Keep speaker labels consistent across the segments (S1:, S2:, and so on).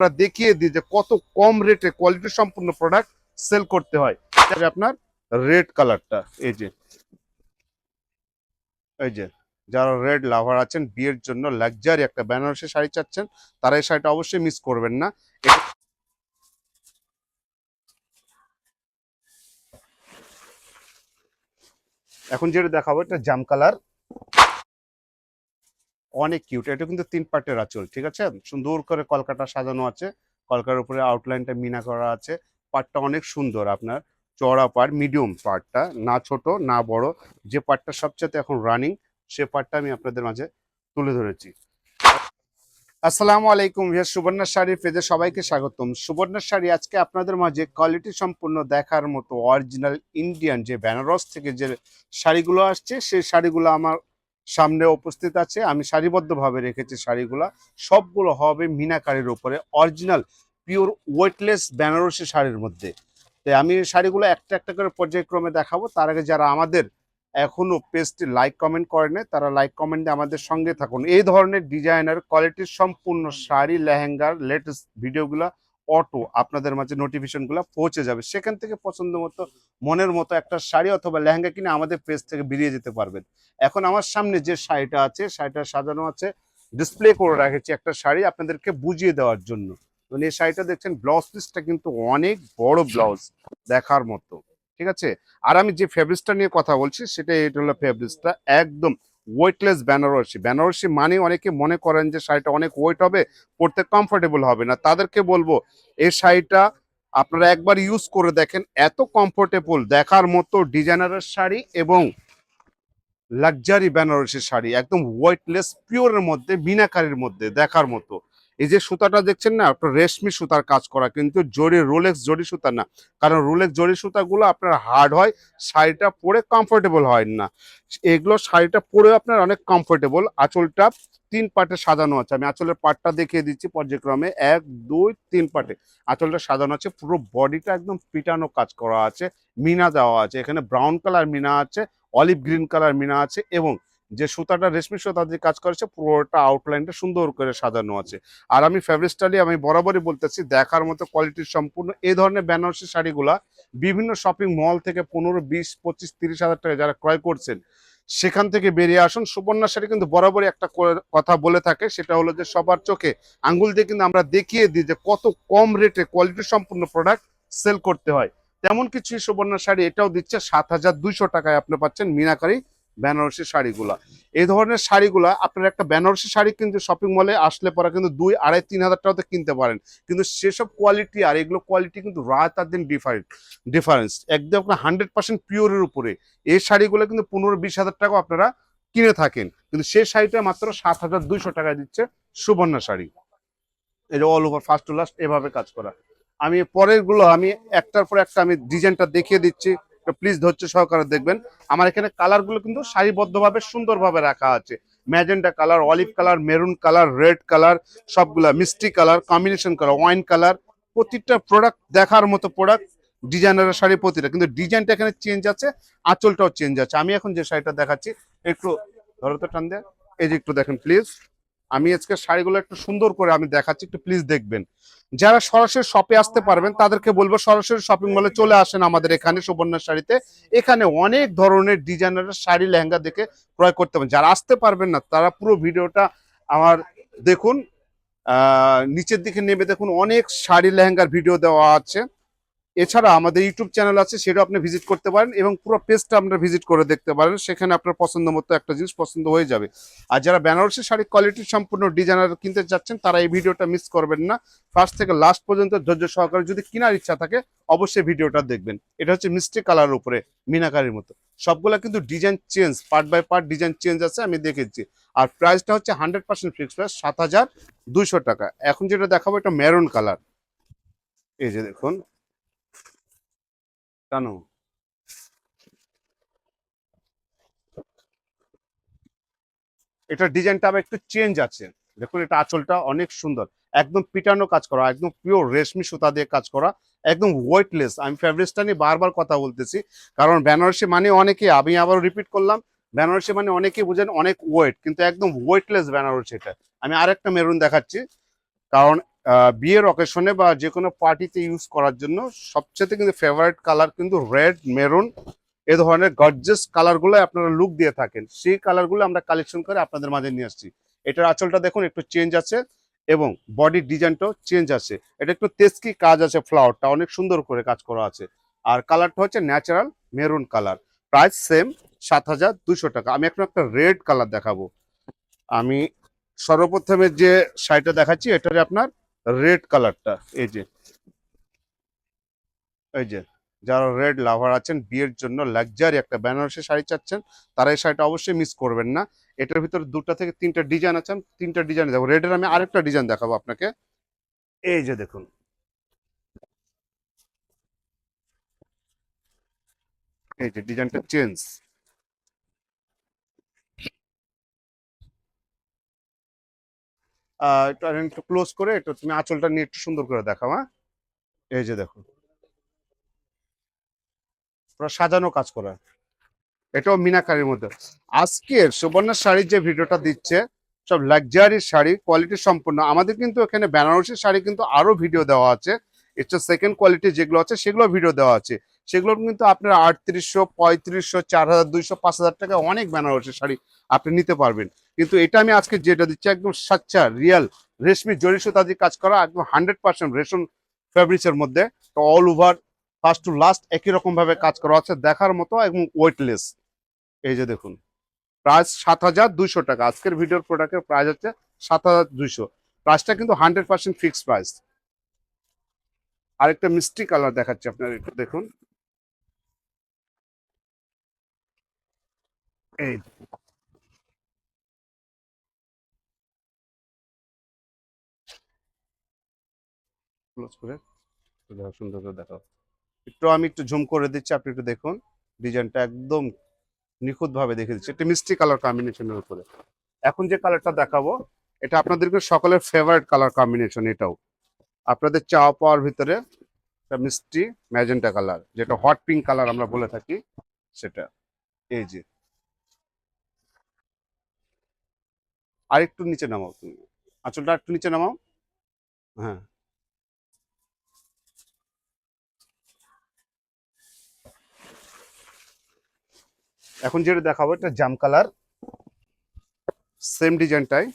S1: আমরা দেখিয়ে দিই যে কত কম রেটে কোয়ালিটি সম্পূর্ণ প্রোডাক্ট সেল করতে হয়। আপনার রেড কালারটা এই যে যারা রেড লাভার আছেন, বিয়ের জন্য লাক্সারি একটা বেনারসি শাড়ি চাচ্ছেন, তারা এই শাড়িটা অবশ্যই মিস করবেন না। এখন যেটা দেখাবো এটা জাম কালার, অনেক কিউট। এটা কিন্তু 3 পার্টের আঁচল, ঠিক আছে, সুন্দর করে কলকাটা সাজানো আছে, কলকার উপরে আউটলাইনটা মিনা করা আছে। পার্টটা অনেক সুন্দর, আপনার চড়া পার্ট, মিডিয়াম পার্টটা, না ছোট না বড়। যে পার্টটা সবচেয়ে এখন রানিং, সে পার্টটা আমি আপনাদের মাঝে তুলে ধরেছি। আসসালামু আলাইকুম ভিউয়ার্স, সুবর্ণা শাড়ি পেজে সবাইকে স্বাগতম। সুবর্ণা শাড়ি আজকে আপনাদের মাঝে কোয়ালিটি সম্পূর্ণ দেখার মতো অরিজিনাল ইন্ডিয়ান যে বেনারস থেকে যে শাড়িগুলো আসছে, সেই শাড়িগুলো আমার সামনে উপস্থিত আছে। আমি সারিবদ্ধভাবে রেখেছি শাড়িগুলো, সবগুলো হবে মিনাকারির উপরে, অরিজিনাল পিওর ওয়েটলেস বেনারসি শাড়ির মধ্যে। তো আমি শাড়িগুলো একটা একটা করে পর্যায়ক্রমে দেখাবো। তার আগে যারা আমাদের এখনো পেজটি লাইক কমেন্ট করেনি, তারা লাইক কমেন্টে আমাদের সঙ্গে থাকুন। এই ধরনের ডিজাইনার কোয়ালিটির সম্পূর্ণ শাড়ি লেহেঙ্গার লেটেস্ট ভিডিওগুলো অটো আপনাদের মাঝে নোটিফিকেশনগুলো পৌঁছে যাবে। সেখান থেকে পছন্দ মতো মনের মতো একটা শাড়ি অথবা লেহেঙ্গা কিনে আমাদের পেজ থেকে বেরিয়ে যেতে পারবেন। এখন আমার সামনে যে শাড়িটা আছে, শাড়িটা সাজানো আছে, ডিসপ্লে করে রেখেছি একটা শাড়ি আপনাদেরকে বুঝিয়ে দেওয়ার জন্য। মানে এই শাড়িটা দেখছেন, ব্লাউজ পিসটা কিন্তু অনেক বড় ব্লাউজ, দেখার মতো, ঠিক আছে। আর আমি যে ফেব্রিক্সটা নিয়ে কথা বলছি সেটা এটা হলো ফেব্রিক্সটা একদম ওয়েটলেস বেনারসি। বেনারসি মানে অনেকে মনে করেন যে শাড়িটা অনেক ওয়েট হবে, পরতে কমফোর্টেবল হবে না, তাদেরকে বলবো এই শাড়িটা আপনারা একবার ইউজ করে দেখেন, এত কমফোর্টেবল, দেখার মতো ডিজাইনারের শাড়ি এবং লাক্সারি বেনারসি শাড়ি, একদম ওয়েটলেস পিওরের মধ্যে, মিনাকারির মধ্যে, দেখার মতো। এই যে সুতাটা দেখছেন না, একটা রেশমি সুতার কাজ করা, কিন্তু জরি রোলেক্স জরি সুতা না, কারণ রোলেক্স জরি সুতাগুলো আপনার হার্ড হয়, শাড়িটা পরে কমফোর্টেবল হয় না। এগুলো শাড়িটা পরে আপনার অনেক কমফোর্টেবল। আঁচলটা 3 পার্টে সাজানো আছে, আমি আঁচলের পার্টটা দেখিয়ে দিচ্ছি পর্যায়ক্রমে, 1 2 3 পার্টে আঁচলটা সাজানো আছে। পুরো বডিটা একদম পিটানো কাজ করা আছে, মিনা দেওয়া আছে, এখানে ব্রাউন কালার মিনা আছে, অলিভ গ্রিন কালার মিনা আছে, এবং যে সুতাটা রেশমি সুতা দিয়ে কাজ করেছে, পুরোটা আউটলাইনটা সুন্দর করে সাজানো আছে। আর আমি ফেব্রিক্সটা আমি বরাবরই বলতেছি, দেখার মতো কোয়ালিটির সম্পূর্ণ। এই ধরনের বেনারসি শাড়িগুলা বিভিন্ন শপিং মল থেকে 15 20 25 30 হাজার টাকা যারা ক্রয় করছেন, সেখান থেকে বেরিয়ে আসুন। সুবর্ণা শাড়ি কিন্তু বরাবরই একটা কথা বলে থাকে, সেটা হলো যে সবার চোখে আঙ্গুল দিয়ে কিন্তু আমরা দেখিয়ে দিই যে কত কম রেটে কোয়ালিটি সম্পূর্ণ প্রোডাক্ট সেল করতে হয়। তেমন কিছু সুবর্ণা শাড়ি এটাও দিচ্ছে 7,200 টাকায় আপনি পাচ্ছেন মিনাকারি বেনারসি শাড়িগুলা। এই ধরনের শাড়িগুলা আপনার একটা বেনারসি শাড়ি কিন্তু শপিং মলে আসলে পরে কিন্তু 2 2.5 3,000 টাকাতে কিনতে পারেন, কিন্তু সেসব কোয়ালিটি আর এগুলো কোয়ালিটি কিন্তু রাত আর দিন ডিফারেন্স একদম 100% পিওরের উপরে। এই শাড়িগুলো কিন্তু 15-20 হাজার টাকা আপনারা কিনে থাকেন, কিন্তু সেই শাড়িটা মাত্র 7,200 টাকায় দিচ্ছে সুবর্ণা শাড়ি। এই যে all over first to last এভাবে কাজ করা। আমি পরের গুলো আমি একটার পর একটা আমি ডিজাইনটা দেখিয়ে দিচ্ছি, প্লিজ ধৈর্য সহকারে দেখবেন। আমার এখানে কালার গুলো কিন্তু সারিবদ্ধভাবে সুন্দরভাবে রাখা আছে, magenta colour, olive colour, maroon colour, red colour, সবগুলা মিষ্টি colour, combination colour, wine colour. প্রতিটা প্রোডাক্ট দেখার মতো প্রোডাক্ট, ডিজাইনারের শাড়ি প্রতিটা, কিন্তু ডিজাইনটা এখানে চেঞ্জ আছে, আঁচলটাও চেঞ্জ আছে। আমি এখন যে শাড়িটা দেখাচ্ছি, একটু ধরো তো টান দেয়, এই যে একটু দেখেন প্লিজ। আমি আজকে শাড়িগুলো একটু সুন্দর করে আমি দেখাচ্ছি, একটু প্লিজ দেখবেন। যারা সরাসরি শপে আসতে পারবেন তাদেরকে বলবো সরাসরি শপিং মলে চলে আসেন আমাদের এখানে সুবর্ণা শাড়িতে। এখানে অনেক ধরনের ডিজাইনারের শাড়ি লেহেঙ্গা দেখে ক্রয় করতে পারেন। যারা আসতে পারবেন না তারা পুরো ভিডিওটা আমার দেখুন, নিচের দিকে নেমে দেখুন, অনেক শাড়ি লেহেঙ্গার ভিডিও দেওয়া আছে। এছাড়া আমাদের ইউটিউব চ্যানেল আছে, সেটাও আপনি ভিজিট করতে পারেন, এবং পুরো পেজটা আপনারা ভিজিট করে দেখতে পারেন, সেখানে আপনার পছন্দ মতো একটা জিনিস পছন্দ হয়ে যাবে। আর যারা বেনারসি শাড়ি কোয়ালিটির সম্পূর্ণ ডিজাইনার কিনতে যাচ্ছেন, তারা এই ভিডিওটা মিস করবেন না, ফার্স্ট থেকে লাস্ট পর্যন্ত ধৈর্য সহকারে যদি কেনার ইচ্ছা থাকে অবশ্যই ভিডিওটা দেখবেন। এটা হচ্ছে মিষ্টি কালার উপরে মিনাকারির মতো, সবগুলা কিন্তু design change, part by part design change আছে, আমি দেখেছি। আর প্রাইসটা হচ্ছে 100% ফিক্সড প্রাইস, 7,200 টাকা। এখন যেটা দেখাবো এটা মেরুন কালার, এই যে দেখুন, কেন এটা ডিজাইনটা আবার একটু চেঞ্জ আছে। দেখুন, এটা আঁচলটা অনেক সুন্দর, একদম পিটানো কাজ করা, একদম পিওর রেশমি সুতা দিয়ে কাজ করা, একদম ওয়েটলেস। আমি ফেব্রিক্সটা নিয়ে বারবার কথা বলতেছি, কারণ বেনারসি মানে অনেকে, আমি আবার রিপিট করলাম, বেনারসি মানে অনেকেই বুঝেন অনেক ওয়েট, কিন্তু একদম ওয়েটলেস বেনারসি। এটা আমি আরেকটা মেরুন দেখাচ্ছি, কারণ বিয়ের অকেশনে বা যে কোনো পার্টিতে ইউজ করার জন্য সবচেয়ে কিন্তু ফেভারিট কালার কিন্তু রেড, মেরুন, এ ধরনের গর্জিয়াস কালারগুলো আপনারা লুক দিয়ে থাকেন। সেই কালারগুলো আমরা কালেকশন করে আপনাদের মাঝে নিয়ে আসছি। এটার আঁচলটা দেখুন একটু চেঞ্জ আছে এবং বডির ডিজাইনটাও চেঞ্জ আছে। এটা একটু তেজকি কাজ আছে, ফ্লাওয়ারটা অনেক সুন্দর করে কাজ করা আছে। আর কালারটা হচ্ছে natural maroon colour. Price same 7,200 টাকা। আমি এখন একটা রেড কালার দেখাবো। আমি সর্বপ্রথমে যে শাড়িটা দেখাচ্ছি এটার আপনার রেড কালারটা, এই যে যারা রেড লাভার আছেন, বিয়ের জন্য লাক্সারি একটা বেনারসি শাড়ি চাচ্ছেন, তারা এই শাড়িটা অবশ্যই মিস করবেন না। এটার ভিতরে 2টা থেকে 3টা ডিজাইন আছে, 3টা ডিজাইন দেখো। রেডের আমি আরেকটা ডিজাইন দেখাবো আপনাকে। এই যে দেখুন, এই যে ডিজাইনটা চেঞ্জ। একটু একটু ক্লোজ করে একটু তুমি আঁচলটা নিয়ে একটু সুন্দর করে দেখাও। হ্যাঁ, এই যে দেখো, পুরো সাজানো কাজ করা। এটাও মিনাকারির মধ্যে। আজকের সুবর্ণা শাড়ির যে ভিডিওটা দিচ্ছে সব লাক্সারি শাড়ি, কোয়ালিটি সম্পূর্ণ। আমাদের কিন্তু এখানে বেনারসি শাড়ি কিন্তু আরো ভিডিও দেওয়া আছে। এটা সেকেন্ড কোয়ালিটি যেগুলো আছে সেগুলো ভিডিও দেওয়া আছে। সেগুলো কিন্তু আপনার 3800, 3500, 4200, 5000 টাকা অনেক বেনারসি শাড়ি আপনি নিতে পারবেন। কিন্তু এটা আমি আজকে যেটা দিচ্ছি একদম সাচ্চা রিয়াল রেশমি জরি সুতা দিয়ে কাজ করা, একদম 100% রেশম ফেব্রিক্সের মধ্যে। তো all over first to last একই রকম ভাবে কাজ করা আছে, দেখার মতো এবং ওয়েটলেস। এই যে দেখুন, প্রাইস 7,200 টাকা। আজকের ভিডিওর প্রোডাক্টের প্রাইস হচ্ছে 7,200। প্রাইসটা কিন্তু 100% ফিক্সড প্রাইস। আরেকটা মিষ্টি কালার দেখাচ্ছি আপনার, একটু দেখুন। এই ক্লোজ করে দেখো, সুন্দর করে দেখাও। একটু আমি একটু জুম করে দিচ্ছি, আপনি একটু দেখুন। ডিজাইনটা একদম নিখুঁত ভাবে দেখে দিচ্ছি। একটা মিষ্টি কালার কম্বিনেশনের উপরে। এখন যে কালারটা দেখাবো এটা আপনাদেরকে সকলের ফেভারিট কালার কম্বিনেশন। এটাও আপনাদের চাওয়া পাওয়ার ভিতরে একটা মিষ্টি ম্যাজেন্টা কালার, যেটা হট পিঙ্ক কালার আমরা বলে থাকি সেটা। এই যে আরেকটু নিচে নামাও তুমি, আঁচলটা একটু নিচে নামাও। হ্যাঁ, এখন যেটা দেখাবো এটা জাম কালার, সেম ডিজাইনটাই।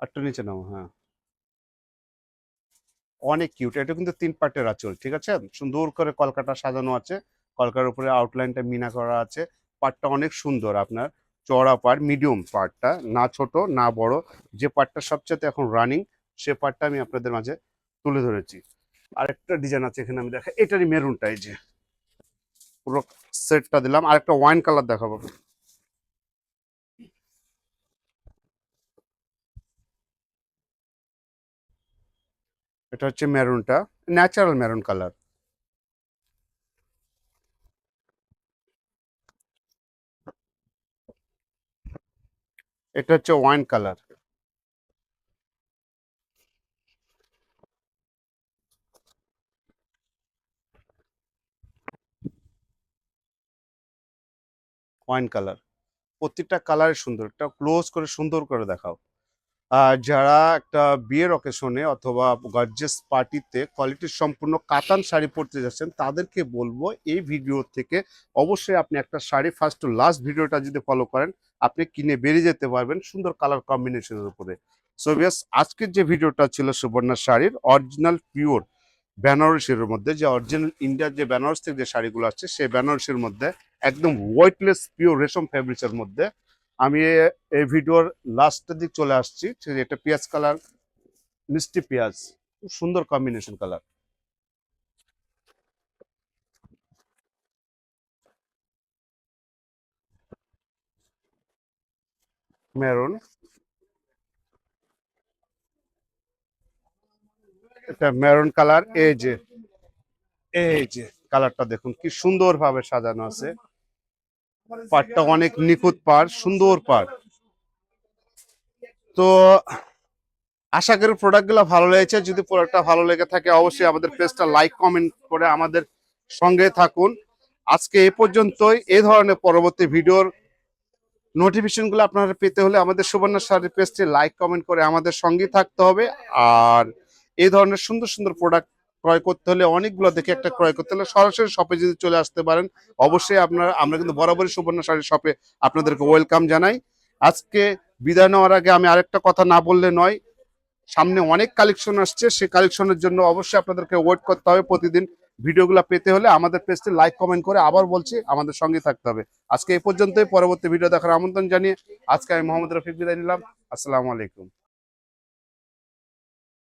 S1: একটু নিচে নামাও। হ্যাঁ, অনেক কিউট। এটা কিন্তু 3 পার্টের আঁচল, ঠিক আছে। সুন্দর করে কলকাটা সাজানো আছে, কলকার উপরে আউটলাইনটা মিনা করা আছে। পার্টটা অনেক সুন্দর আপনার, চড়া পার্ট, মিডিয়াম পার্টটা, না ছোট না বড়। যে পার্টটা সবচেয়ে এখন রানিং সে পার্টটা আমি আপনাদের মাঝে তুলে ধরেছি। আরেকটা ডিজাইন আছে এখানে, আমি দেখা এটারই মেরুনটা, এই যে পুরো সেটটা দিলাম। আরেকটা ওয়াইন কালার দেখাবো। এটা হচ্ছে মেরুনটা, ন্যাচারাল মেরুন কালার। এটা হচ্ছে ওয়াইন কালার। ওয়াইন কালার, প্রত্যেকটা কালার সুন্দর। একটা ক্লোজ করে সুন্দর করে দেখাও। আর যারা একটা বিয়ের অকেশনে অথবা গর্জিয়াস পার্টিতে কোয়ালিটির সম্পূর্ণ কাতান শাড়ি পরতে যাচ্ছেন, তাদেরকে বলবো এই ভিডিও থেকে অবশ্যই আপনি একটা শাড়ি ফার্স্ট টু লাস্ট ভিডিওটা যদি ফলো করেন, আপনি কিনে বেরিয়ে যেতে পারবেন সুন্দর কালার কম্বিনেশনের উপরে। সো বিয়াস, আজকের যে ভিডিওটা ছিল সুবর্ণা শাড়ির অরিজিনাল পিওর বেনারসির মধ্যে, যে অরিজিনাল ইন্ডিয়ার যে বেনারস থেকে যে শাড়িগুলো আছে সেই বেনারসির মধ্যে একদম ওয়েটলেস পিওর রেশম ফেব্রিক্সের মধ্যে আমি এই ভিডিওর লাস্টের দিক চলে আসছি। এটা পেঁয়াজ কালার, মিষ্টি পেঁয়াজ, খুব সুন্দর কম্বিনেশন কালার। মেরুন, এটা মেরুন কালার। এই যে কালারটা দেখুন কি সুন্দর ভাবে সাজানো আছে। পাড়টা অনেক নিখুঁত পাড়, সুন্দর পাড়। তো আশা করি প্রোডাক্টগুলো ভালো লেগেছে। যদি প্রোডাক্টটা ভালো লেগে থাকে অবশ্যই আমাদের পেজটা লাইক কমেন্ট করে আমাদের সঙ্গে থাকুন। আজকে এ পর্যন্তই। এই ধরনের পরবর্তী ভিডিওর নোটিফিকেশনগুলো আপনারা পেতে হলে আমাদের সুবর্ণা শাড়ি পেজটি লাইক কমেন্ট করে আমাদের সঙ্গেই থাকতে হবে। আর এই ধরনের সুন্দর সুন্দর প্রোডাক্ট ক্রয় করতে হলে, অনেকগুলো দেখে একটা ক্রয় করতে হলে সরাসরি শপে যদি চলে আসতে পারেন, অবশ্যই আমরা কিন্তু বরাবরই সুবর্ণা শাড়ি শপে আপনাদেরকে ওয়েলকাম জানাই। আজকে বিদায় নেওয়ার আগে আমি আরেকটা কথা না বললে নয়, সামনে অনেক কালেকশন আসছে, সেই কালেকশনের জন্য অবশ্যই আপনাদেরকে ওয়েট করতে হবে। প্রতিদিন ভিডিওগুলো পেতে হলে আমাদের পেজটি লাইক কমেন্ট করে, আবার বলছি, আমাদের সঙ্গে থাকতে হবে। আজকে এই পর্যন্তই। পরবর্তী ভিডিও দেখার আমন্ত্রণ জানিয়ে আজকে আমি মোহাম্মদ রফিক বিদায় নিলাম। আসসালামু আলাইকুম।